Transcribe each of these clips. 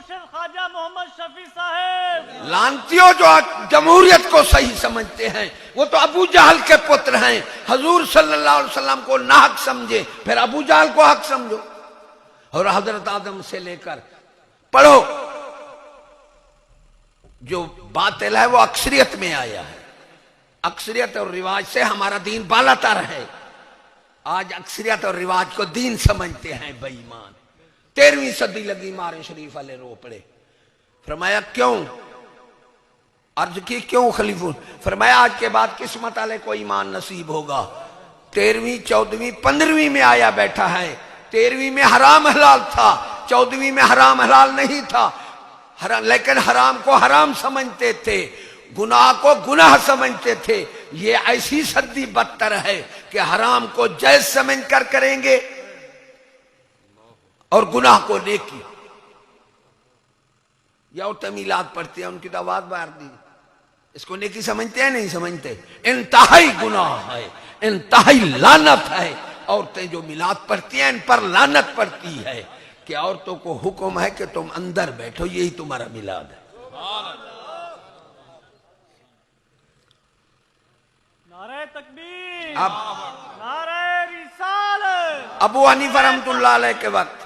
मुर्शिद ख्वाजा मोहम्मद शफी साहब। लानतियों जो जमहूरियत को सही समझते हैं वो तो अबू जहल के पुत्र हैं। हजूर सल्लल्लाहु अलैहि वसल्लम को नाहक समझे, फिर अबू जहल को हक समझो। और हजरत आदम से लेकर पढ़ो, जो बातिल है वो अक्सरियत में आया है। अक्सरियत और रिवाज से हमारा दीन बालातर है। आज अक्सरियत और रिवाज को दीन समझते हैं बेईमान। 13वीं सदी लगी मारे शरीफ वाले रो पड़े। फरमाया क्यों? अर्ज की क्यों खलीफा? फरमाया आज के बाद किस्मत वाले को ईमान नसीब होगा। 13वीं 14वीं 15वीं में आया बैठा है। 13वीं में हराम हलाल था, 14वीं में हराम हलाल नहीं था। लेकिन हराम को हराम समझते थे, गुनाह को गुनाह समझते थे। ये ऐसी सदी बदतर है कि हराम को जायज समझकर करेंगे और गुनाह को नेकी। या तमीलात पढ़ते हैं, उनकी तो आवाज बाहर दी। इसको नेकी समझते हैं? नहीं समझते। इंतहाई गुनाह है, इंतहाई लानत है। औरतें जो मिलाद पढ़ती हैं इन पर लानत पड़ती है कि औरतों को हुक्म है कि तुम अंदर बैठो, यही तुम्हारा मिलाद है। नारे तकबीर, अब नारे रिसालत। अबू हनीफा रहमतुल्लाह अलैह के वक्त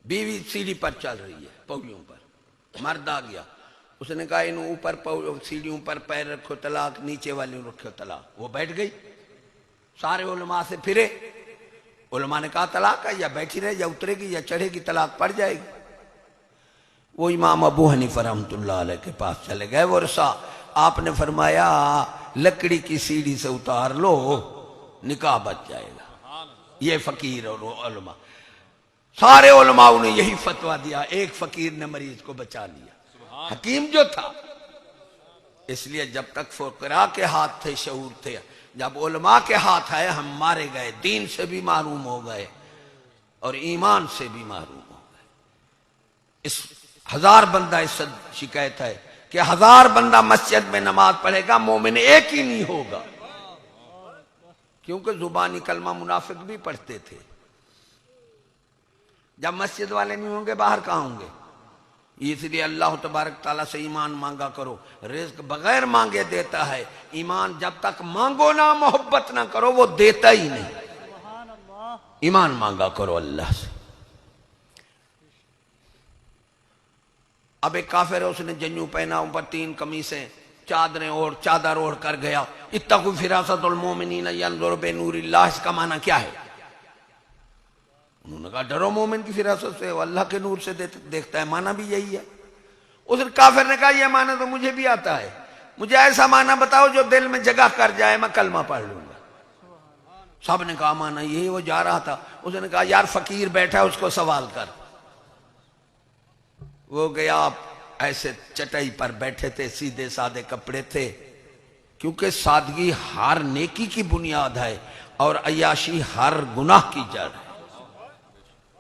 बीवी सीढ़ी पर चल रही है, पौड़ियों पर। मर्द आ गया, उसने कहा इन ऊपर सीढ़ियों पर पैर रखो तलाक, नीचे वाले रखो तलाक। वो बैठ गई। सारे उलमा से फिरे। उलमा ने कहा तलाक है, या बैठी रहे, या उतरेगी या चढ़ेगी, तलाक पड़ जाएगी। वो इमाम अबू हनीफा रहमतुल्लाह अलैह के पास चले गए। वर्षा आपने फरमाया लकड़ी की सीढ़ी से उतार लो, निकाह बच जाएगा। ये फकीर और उलमा, सारे उलमाओं ने यही फतवा दिया। एक फकीर ने मरीज को बचा लिया, हकीम जो था। इसलिए जब तक फुकरा के हाथ थे, शऊर थे, जब उलमा के हाथ आए हम मारे गए। दीन से भी मारूम हो गए और ईमान से भी मारूम हो गए। इस 1000 बंदा इस शिकायत है कि 1000 बंदा मस्जिद में नमाज पढ़ेगा, मोमिन एक ही नहीं होगा। क्योंकि जुबानी कलमा मुनाफिक भी पढ़ते थे। जब मस्जिद वाले नहीं होंगे बाहर कहां होंगे? इसलिए अल्लाह तबारक ताला से ईमान मांगा करो। रिज्क बगैर मांगे देता है। ईमान जब तक मांगो ना, मोहब्बत ना करो, वो देता ही नहीं। ईमान मांगा करो अल्लाह से। अब एक काफिर है, उसने जन्यू पहना, ऊपर 3 कमीसें, चादरें और चादर ओढ़ कर गया। इत्तकू फिरासतुल मोमिनीन यंजुर बेनूरिल्लाह। इसका माना क्या है? उन्होंने कहा डरो मोमिन की फिरासत से, अल्लाह के नूर से देखता है। माना भी यही है। उस काफिर ने कहा यह माना तो मुझे भी आता है, मुझे ऐसा माना बताओ जो दिल में जगह कर जाए, मैं कलमा पढ़ लूंगा। सब ने कहा माना यही। वो जा रहा था, उसने कहा यार फकीर बैठा है, उसको सवाल कर। वो गया, ऐसे चटाई पर बैठे थे, सीधे सादे कपड़े थे। क्योंकि सादगी हर नेकी की बुनियाद है और अय्याशी हर गुनाह की जड़ है।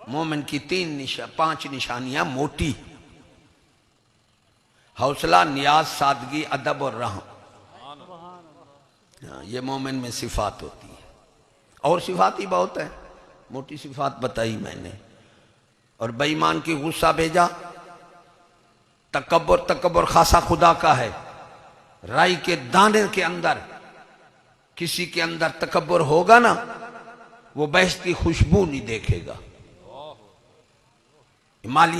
मोमिन की 5 निशानियां मोटी: हौसला, नियाज, सादगी, अदब और रहम। ये मोमिन में सिफात होती है। और सिफात ही बहुत है, मोटी सिफात बताई मैंने। और बेईमान की गुस्सा भेजा। तकब्बुर, तकब्बुर खासा खुदा का है। राई के दाने के अंदर किसी के अंदर तकब्बुर होगा ना, वो बहस की खुशबू नहीं देखेगा। माली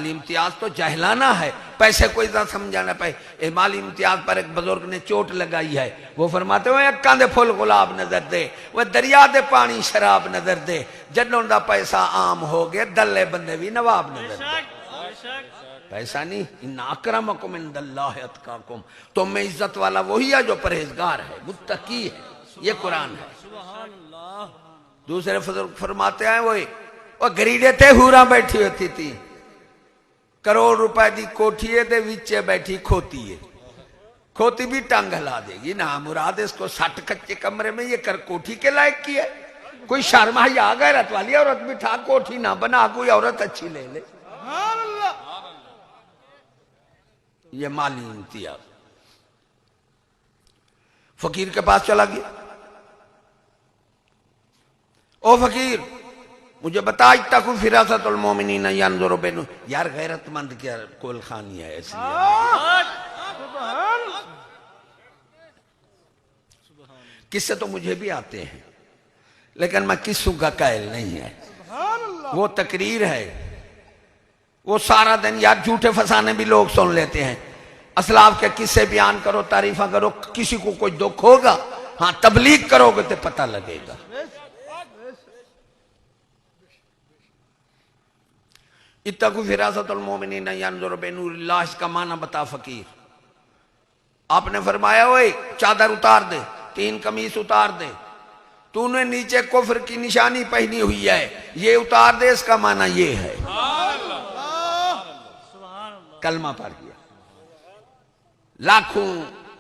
इम्तियाज तो जहलाना है, पैसे को इतना समझाना पाए। माली इम्तियाज पर एक बुजुर्ग ने चोट लगाई है। वो फरमाते हुए अक्का दे फुल गुलाब नजर दे, वह दरिया दे पानी शराब नजर दे, जन्नों दा पैसा आम हो गए, दल्ले बंदे भी नवाब नजर दे। पैसा नहीं, इन्ना अक्रमकुम इंदल्लाहि अतकाकुम। तुम में इज्जत वाला वही है जो परहेजगार है, मुत्तकी है। ये कुरान है। दूसरे फरमाते हैं वो गरीडे थे, हूरा बैठी होती थी, करोड़ रुपए की कोठी है, विचे बैठी खोती है। खोती भी टंग हिला देगी ना मुराद। इसको 60 कच्चे कमरे में ये कर कोठी के लायक की है? कोई शर्म हया गैरत वाली औरत बिठा, कोठी ना बना, कोई औरत अच्छी ले ले। ये माली इम्तियाज। फकीर के पास चला गया। ओ फकीर मुझे बता इत्तकू फिरासतुल मोमिनीन यंजुरु बिन। यार गैरतमंद क्या कोल खानी है ऐसी किस्से तो मुझे भी आते हैं लेकिन मैं किस्सों का कायल नहीं है। वो तकरीर है, वो सारा दिन यार झूठे फसाने भी लोग सुन लेते हैं। असलाफ के किस्से बयान करो, तारीफा करो, किसी को कोई दुख होगा हाँ तबलीग करोगे तो पता लगेगा। इत्तकू फिरासतुल मोमिनीन यंजुरु बिनूरिल्लाह, इसका माना बता फकीर। आपने फरमाया ओए चादर उतार दे, 3 कमीज उतार दे, तूने नीचे कुफ्र की निशानी पहनी हुई है, ये उतार दे, इसका माना ये है। कलमा पढ़ किया। लाखों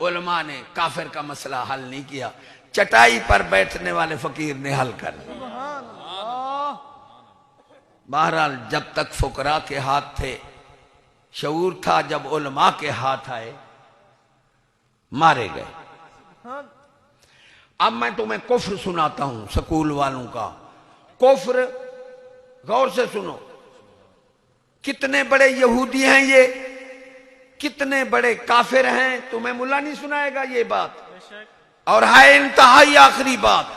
उलमा ने काफिर का मसला हल नहीं किया, चटाई पर बैठने वाले फकीर ने हल कर दिया। बहरहाल जब तक फुकरा के हाथ थे शऊर था, जब उलमा के हाथ आए मारे गए। अब मैं तुम्हें कुफ्र सुनाता हूं स्कूल वालों का। कुफ्र गौर से सुनो, कितने बड़े यहूदी हैं ये, कितने बड़े काफिर हैं। तुम्हें मुल्ला नहीं सुनाएगा ये बात, और है इंतहाई आखिरी बात।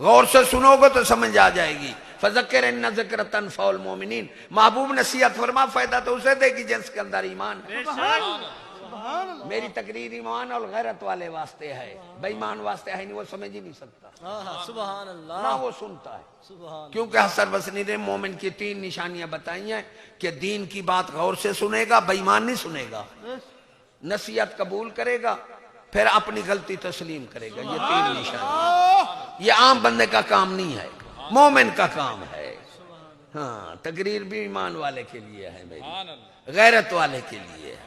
गौर से सुनोगे तो समझ आ जाएगी। फज़क्किर इन ज़िक्र तनफ़उल मोमिनीन, महबूब नसीहत फरमा, फायदा तो उसे देगी जिसके अंदर ईमान है। मेरी तकरीर ईमान और गैरत वाले वास्ते है, बेईमान वास्ते है नहीं, वो समझ ही नहीं सकता। सुभान अल्लाह। ना वो सुनता है, क्योंकि हसन बसरी ने मोमिन की 3 निशानियां बताई हैं कि दीन की बात गौर से सुनेगा, बेईमान नहीं सुनेगा, नसीहत कबूल करेगा, फिर अपनी गलती तस्लीम करेगा। ये 3 निशानी, ये आम बंदे का काम नहीं है, मोमिन का काम है। हाँ तकरीर भी ईमान वाले के लिए है, मेरी गैरत वाले के लिए है।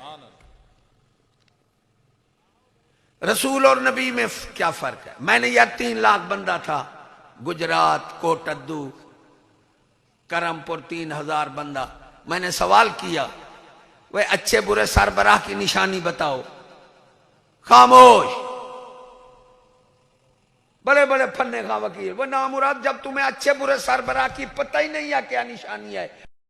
रसूल और नबी में क्या फर्क है? मैंने यार 3 लाख बंदा था, गुजरात, कोटद्दू, करमपुर 3000 बंदा। मैंने सवाल किया वे अच्छे बुरे सरबराह की निशानी बताओ, खामोश। बड़े बड़े फन्ने खा वकील, वो नामुराद, जब तुम्हें अच्छे बुरे सरबराह की पता ही नहीं है क्या निशानी है,